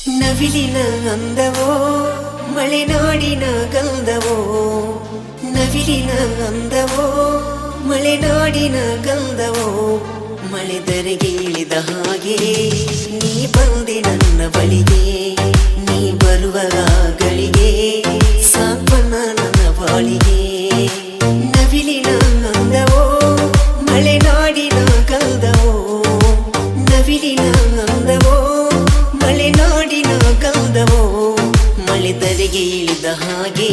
ನವಿಲಿನ ಅಂದವೋ ಮಲೆನಾಡಿನ ಗಂಧವೋ ನವಿಲಿನ ಅಂದವೋ ಮಲೆನಾಡಿನ ಗಂಧವೋ ಮಳೆದರೆಗೆ ಇಳಿದ ಹಾಗೆ ನೀ ಬಂದೆ ನನ್ನ ಬಳಿಗೆ ನೀ ಬರುವ ಗಳಿಗೆ ಸಾಂತ್ವನ ನನ್ನ ಬಾಳಿಗೆ ನವಿಲಿನ ಅಂದವೋ ಮಲೆನಾಡಿನ ಗಂಧವೋ ನವಿಲಿನ ಅಂದವೋ ಮಲೆನಾಡಿನ ಗಂಧವೋ ಮಳೆದರೆಗೆ ಇಳಿದ ಹಾಗೆ